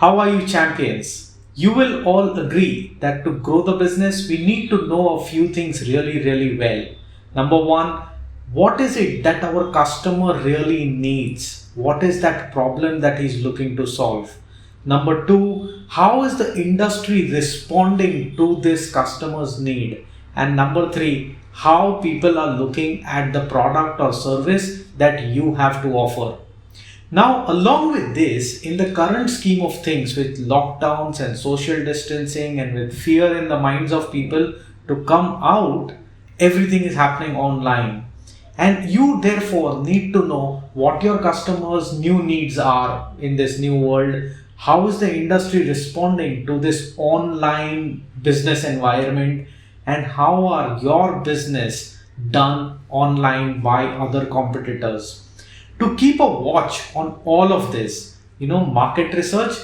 How are you, champions? You will all agree that to grow the business, we need to know a few things really well. Number one, what is it that our customer really needs? What is that problem that he's looking to solve? Number two, how is the industry responding to this customer's need? And number three, how people are looking at the product or service that you have to offer. Now, along with this, in the current scheme of things, with lockdowns and social distancing and with fear in the minds of people to come out, everything is happening online. And you therefore need to know what your customers' new needs are in this new world. How is the industry responding to this online business environment? And how are your business done online by other competitors? To keep a watch on all of this, market research,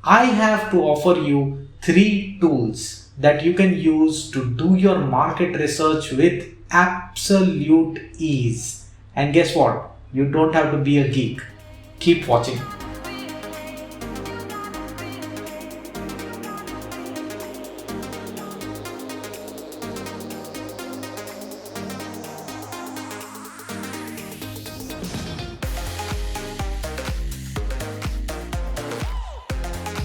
I have to offer you three tools that you can use to do your market research with absolute ease. And guess what? You don't have to be a geek. Keep watching.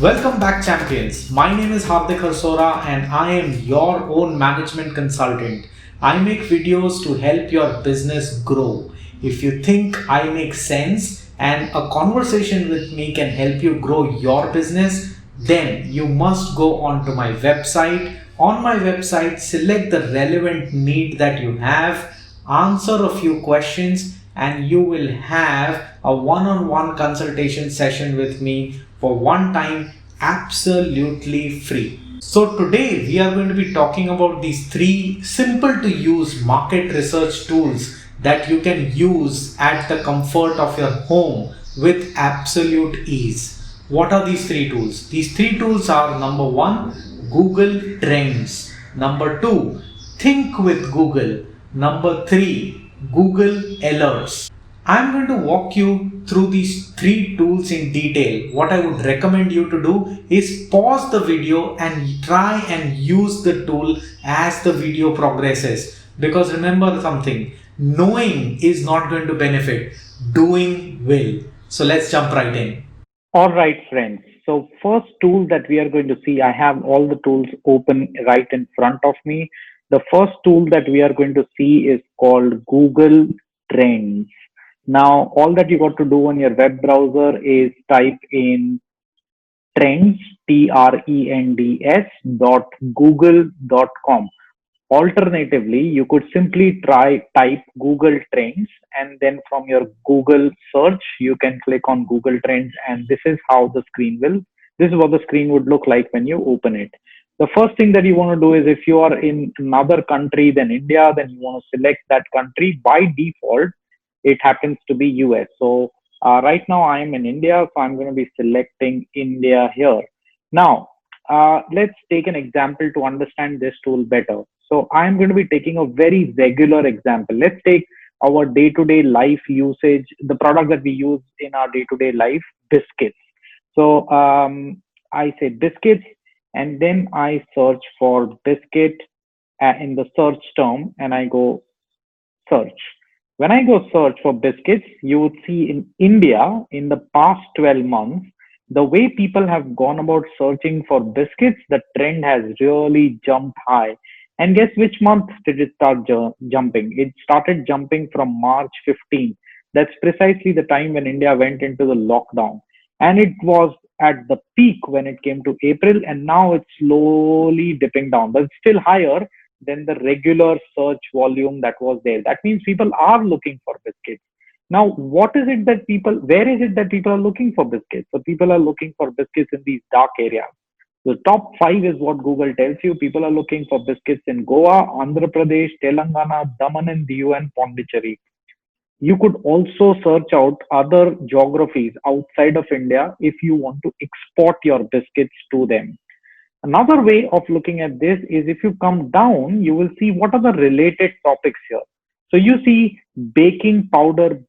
Welcome back, champions. My name is Hardik and I am your own management consultant. I make videos to help your business grow. If you think I make sense and a conversation with me can help you grow your business, then you must go on to my website. On my website, select the relevant need that you have, answer a few questions, and you will have a one-on-one consultation session with me for one time, absolutely free. So today we are going to be talking about these three simple to use market research tools that you can use at the comfort of your home with absolute ease. What are these three tools? These three tools are: number one, Google Trends; number two, Think with Google; number three, Google Alerts. I'm going to walk you through these three tools in detail. What I would recommend you to do is pause the video and try and use the tool as the video progresses. Because remember something, knowing is not going to benefit, doing will. So let's jump right in. All right, friends. So first tool that we are going to see, I have all the tools open right in front of me. The first tool that we are going to see is called Google Trends. Now, all that you got to do on your web browser is type in trends, Trends dot google.com. Alternatively, you could simply try type Google Trends, and then from your Google search, you can click on Google Trends, and this is what the screen would look like when you open it. The first thing that you want to do is, if you are in another country than India, then you want to select that country. By default, it happens to be US. So right now I am in India, so I'm going to be selecting India here. Now, let's take an example to understand this tool better. So I'm going to be taking a very regular example. Let's take our day-to-day life usage, the product that we use in our day-to-day life, biscuits. So I say biscuits, and then I search for biscuit in the search term, and I go search. When I go search for biscuits, you would see in India in the past 12 months, the way people have gone about searching for biscuits, the trend has really jumped high. And guess which month did it start jumping? It started jumping from March 15th. That's precisely the time when India went into the lockdown. And it was at the peak when it came to April, and now it's slowly dipping down, but it's still higher than the regular search volume that was there. That means people are looking for biscuits. Now, where is it that people are looking for biscuits? So people are looking for biscuits in these dark areas. The top five is what Google tells you. People are looking for biscuits in Goa, Andhra Pradesh, Telangana, Daman and Diu, and Pondicherry. You could also search out other geographies outside of India if you want to export your biscuits to them. Another way of looking at this is, if you come down, you will see what are the related topics here. So you see baking powder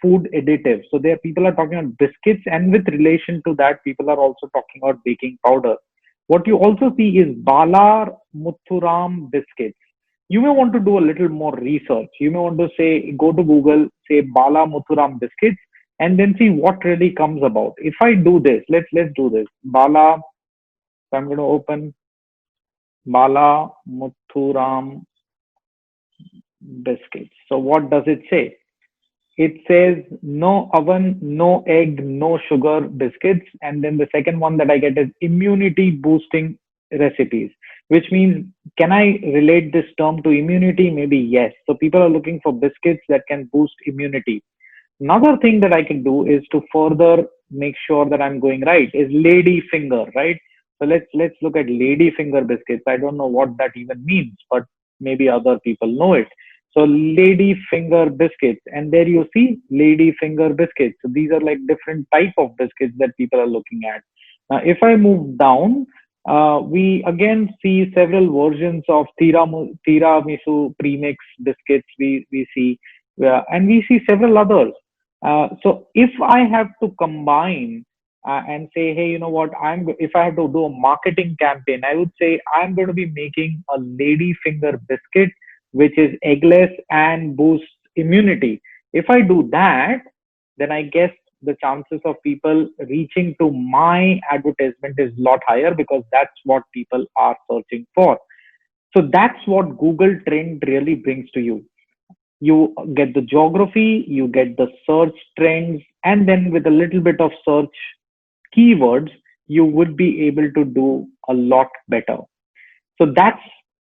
food additives. So there people are talking about biscuits, and with relation to that, people are also talking about baking powder. What you also see is Bala Muthuram biscuits. You may want to do a little more research. You may want to say, go to Google, say Bala Muthuram biscuits, and then see what really comes about. If I do this, let's do this. Bala, so I'm going to open Bala Muthuram biscuits. So what does it say? It says no oven, no egg, no sugar biscuits. And then the second one that I get is immunity boosting recipes, which means, can I relate this term to immunity? Maybe yes. So people are looking for biscuits that can boost immunity. Another thing that I can do is to further make sure that I'm going right is lady finger, right? So let's look at lady finger biscuits. I don't know what that even means, but maybe other people know it. So lady finger biscuits, and there you see lady finger biscuits. So these are like different type of biscuits that people are looking at. Now, if I move down, we again see several versions of tiramisu premix biscuits. We see, and we see several others. So if I have to combine and say, hey, you know what, if I have to do a marketing campaign, I would say I'm going to be making a lady finger biscuit, which is eggless and boosts immunity. If I do that, then I guess the chances of people reaching to my advertisement is a lot higher, because that's what people are searching for. So that's what Google Trend really brings to you. You get the geography, you get the search trends, and then with a little bit of search keywords, you would be able to do a lot better. So that's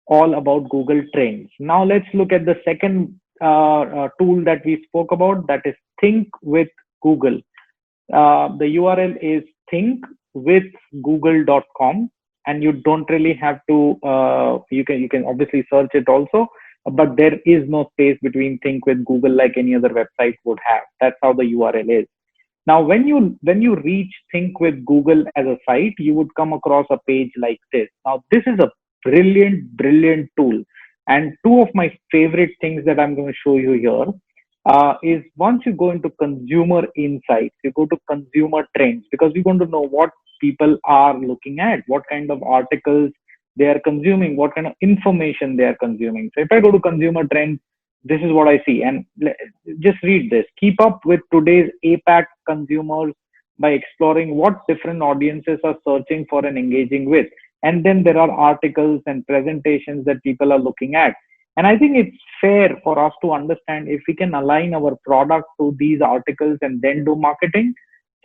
all about Google Trends. Now let's look at the second tool that we spoke about, that is Think with Google. The URL is thinkwithgoogle.com, and you don't really have to. You can obviously search it also, but there is no space between Think with Google like any other website would have. That's how the URL is. Now, when you reach Think with Google as a site, you would come across a page like this. Now, this is a brilliant tool, and two of my favorite things that I'm going to show you here is, once you go into consumer insights, you go to consumer trends, because we're going to know what people are looking at, what kind of articles they are consuming, what kind of information they are consuming. So if I go to consumer trends, this is what I see. And just read this. Keep up with today's APAC consumers by exploring what different audiences are searching for and engaging with. And then there are articles and presentations that people are looking at. And I think it's fair for us to understand, if we can align our product to these articles and then do marketing,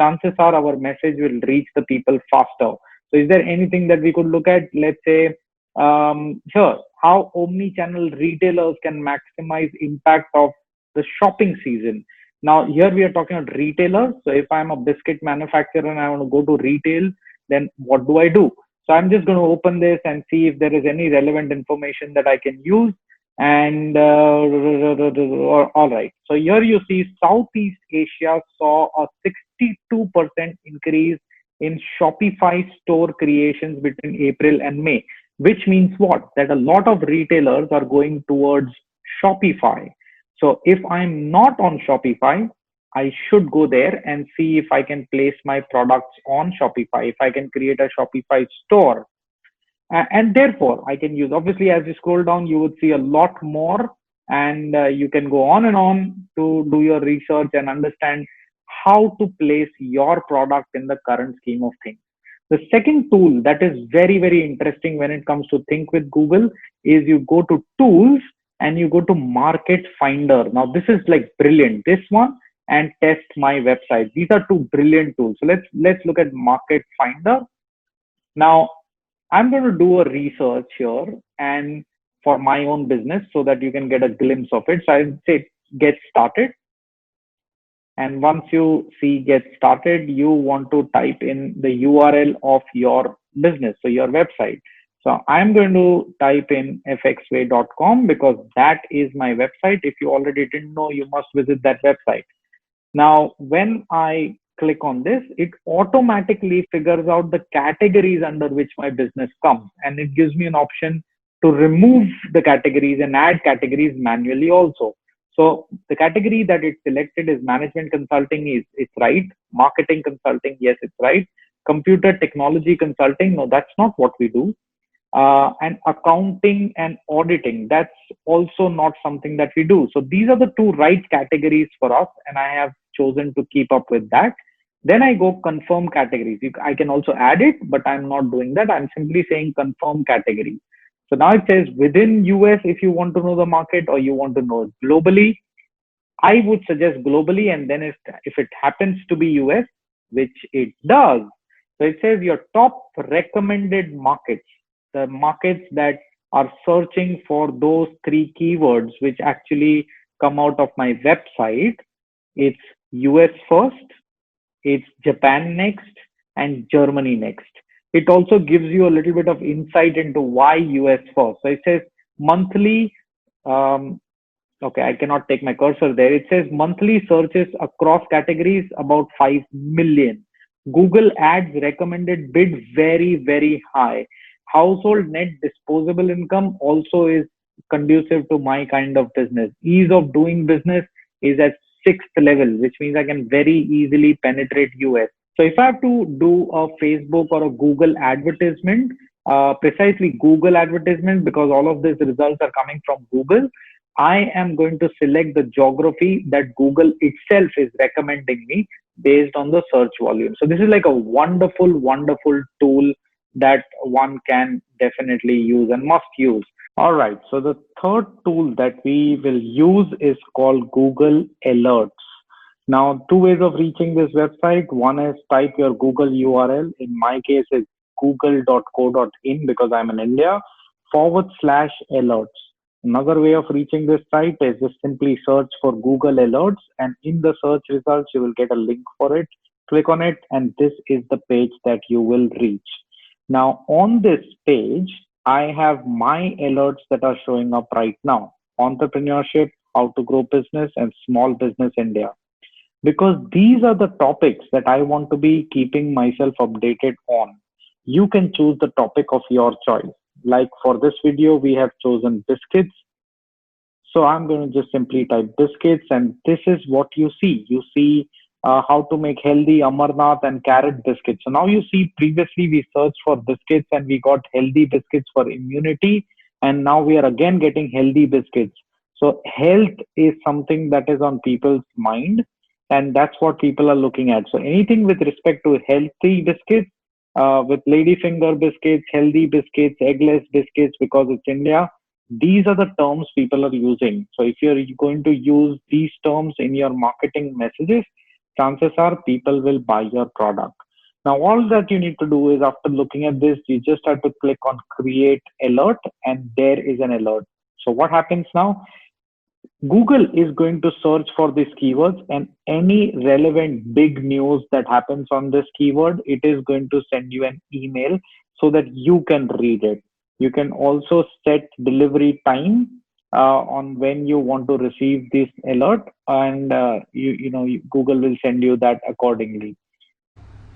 chances are our message will reach the people faster. So is there anything that we could look at? Let's say, here, how omni-channel retailers can maximize impact of the shopping season. Now, here we are talking about retailers. So if I'm a biscuit manufacturer and I want to go to retail, then what do I do? So I'm just going to open this and see if there is any relevant information that I can use. And all right. So here you see Southeast Asia saw a 62% increase in Shopify store creations between April and May, which means what? That a lot of retailers are going towards Shopify. So if I'm not on Shopify, I should go there and see if I can place my products on Shopify, if I can create a Shopify store. And therefore, I can use, obviously, as you scroll down, you would see a lot more, and you can go on and on to do your research and understand how to place your product in the current scheme of things. The second tool that is very interesting when it comes to Think with Google is, you go to tools and you go to Market Finder. Now, this is like brilliant. This one and Test My Website. These are two brilliant tools. So let's look at Market Finder. Now, I'm going to do a research here and for my own business, so that you can get a glimpse of it. So I say get started. And once you see get started, you want to type in the URL of your business, so your website. So I'm going to type in fxway.com, because that is my website. If you already didn't know, you must visit that website. Now, when I click on this, it automatically figures out the categories under which my business comes, and it gives me an option to remove the categories and add categories manually also. So the category that it's selected is management consulting, is it's right. Marketing consulting, yes, it's right. Computer technology consulting, no, that's not what we do. And accounting and auditing, that's also not something that we do. So these are the two right categories for us, and I have chosen to keep up with that. Then I go confirm categories. I can also add it, but I'm not doing that. I'm simply saying confirm category. So now it says within US, if you want to know the market or you want to know it globally, I would suggest globally. And then if it happens to be US, which it does, so it says your top recommended markets, the markets that are searching for those three keywords, which actually come out of my website. It's US first, it's Japan next, and Germany next. It also gives you a little bit of insight into why US first. So it says monthly, um, okay, I cannot take my cursor there. It says monthly searches across categories about 5 million. Google Ads recommended bid very, very high. Household net disposable income also is conducive to my kind of business. Ease of doing business is at sixth level, which means I can very easily penetrate US. So if I have to do a Facebook or a Google advertisement, precisely Google advertisement, because all of these results are coming from Google, I am going to select the geography that Google itself is recommending me based on the search volume. So this is like a wonderful, wonderful tool that one can definitely use and must use. All right. So the third tool that we will use is called Google Alerts. Now, two ways of reaching this website. One is type your Google URL. In my case, it's google.co.in because I'm in India, /alerts. Another way of reaching this site is just simply search for Google Alerts, and in the search results, you will get a link for it. Click on it, and this is the page that you will reach. Now, on this page, I have my alerts that are showing up right now: entrepreneurship, how to grow business, and small business India. Because these are the topics that I want to be keeping myself updated on. You can choose the topic of your choice. Like for this video, we have chosen biscuits. So I'm going to just simply type biscuits, and this is what you see. You see how to make healthy Amarnath and carrot biscuits. So now you see previously we searched for biscuits and we got healthy biscuits for immunity. And now we are again getting healthy biscuits. So health is something that is on people's mind, and that's what people are looking at. So anything with respect to healthy biscuits, with ladyfinger biscuits, healthy biscuits, eggless biscuits, because it's India, these are the terms people are using. So if you're going to use these terms in your marketing messages, chances are people will buy your product. Now, all that you need to do is, after looking at this, you just have to click on create alert, and there is an alert. So what happens now? Google is going to search for these keywords, and any relevant big news that happens on this keyword, it is going to send you an email so that you can read it. You can also set delivery time on when you want to receive this alert, and Google will send you that accordingly.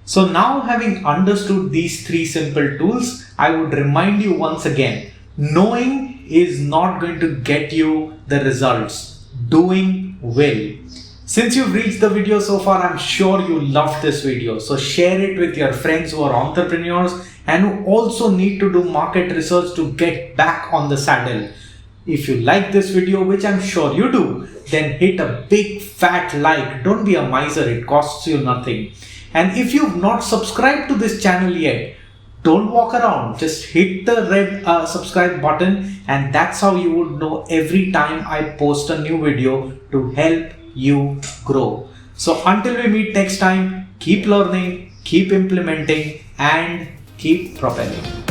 So now, having understood these three simple tools, I would remind you once again, knowing is not going to get you the results. Doing will. Since you've reached the video so far, I'm sure you loved this video. So share it with your friends who are entrepreneurs and who also need to do market research to get back on the saddle. If you like this video, which I'm sure you do, then hit a big fat like. Don't be a miser, it costs you nothing. And if you've not subscribed to this channel yet, don't walk around, just hit the red subscribe button, and that's how you would know every time I post a new video to help you grow. So until we meet next time, keep learning, keep implementing, and keep propelling.